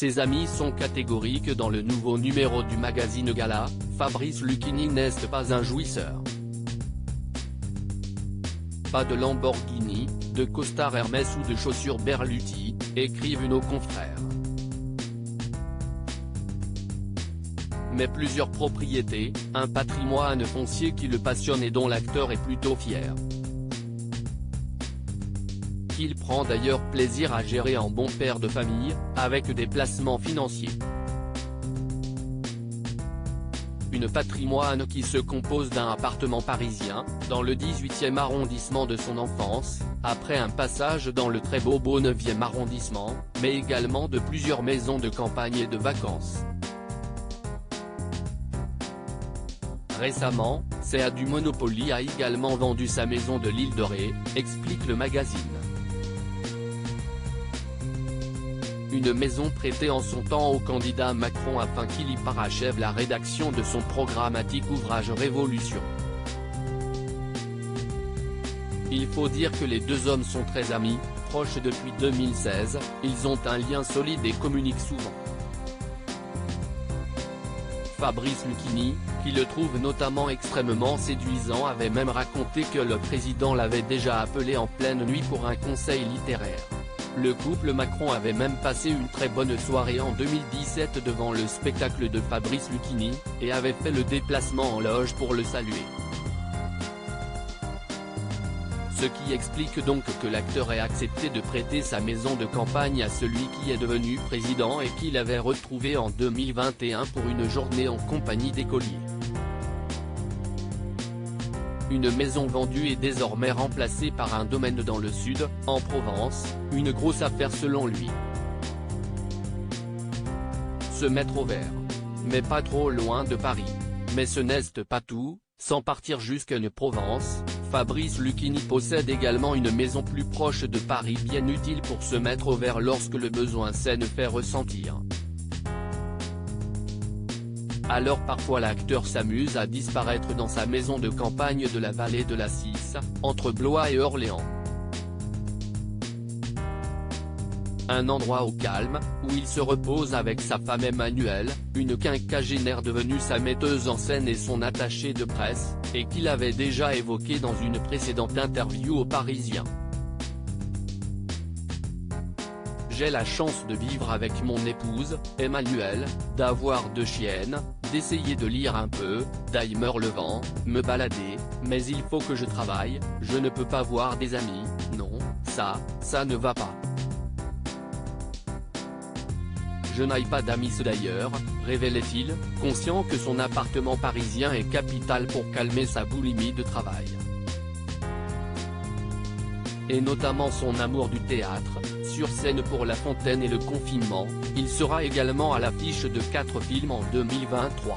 Ses amis sont catégoriques dans le nouveau numéro du magazine Gala, Fabrice Lucchini n'est pas un jouisseur. Pas de Lamborghini, de costard Hermès ou de chaussures Berluti, écrivent nos confrères. Mais plusieurs propriétés, un patrimoine foncier qui le passionne et dont l'acteur est plutôt fier. Qu'il prend d'ailleurs plaisir à gérer en bon père de famille, avec des placements financiers. Un patrimoine qui se compose d'un appartement parisien, dans le 18e arrondissement de son enfance, après un passage dans le très beau 9e arrondissement, mais également de plusieurs maisons de campagne et de vacances. Récemment, CA du Monopoly a également vendu sa maison de l'Île de Ré, explique le magazine. Une maison prêtée en son temps au candidat Macron afin qu'il y parachève la rédaction de son programmatique ouvrage Révolution. Il faut dire que les deux hommes sont très amis, proches depuis 2016, ils ont un lien solide et communiquent souvent. Fabrice Lucchini, qui le trouve notamment extrêmement séduisant, avait même raconté que le président l'avait déjà appelé en pleine nuit pour un conseil littéraire. Le couple Macron avait même passé une très bonne soirée en 2017 devant le spectacle de Fabrice Lucchini, et avait fait le déplacement en loge pour le saluer. Ce qui explique donc que l'acteur ait accepté de prêter sa maison de campagne à celui qui est devenu président et qu'il avait retrouvé en 2021 pour une journée en compagnie d'écoliers. Une maison vendue est désormais remplacée par un domaine dans le sud, en Provence, une grosse affaire selon lui. Se mettre au vert. Mais pas trop loin de Paris. Mais ce n'est pas tout, sans partir jusqu'à Provence, Fabrice Lucchini possède également une maison plus proche de Paris bien utile pour se mettre au vert lorsque le besoin s'en fait ressentir. Alors parfois l'acteur s'amuse à disparaître dans sa maison de campagne de la vallée de la Cisse, entre Blois et Orléans. Un endroit au calme, où il se repose avec sa femme Emmanuelle, une quinquagénaire devenue sa metteuse en scène et son attachée de presse, et qu'il avait déjà évoqué dans une précédente interview aux Parisiens. J'ai la chance de vivre avec mon épouse, Emmanuelle, d'avoir 2 chiennes, d'essayer de lire un peu, d'aimer le vent, me balader, mais il faut que je travaille, je ne peux pas voir des amis, non, ça ne va pas. Je n'aille pas d'amis d'ailleurs, révélait-il, conscient que son appartement parisien est capital pour calmer sa boulimie de travail. Et notamment son amour du théâtre, sur scène pour La Fontaine et le confinement, il sera également à l'affiche de 4 films en 2023.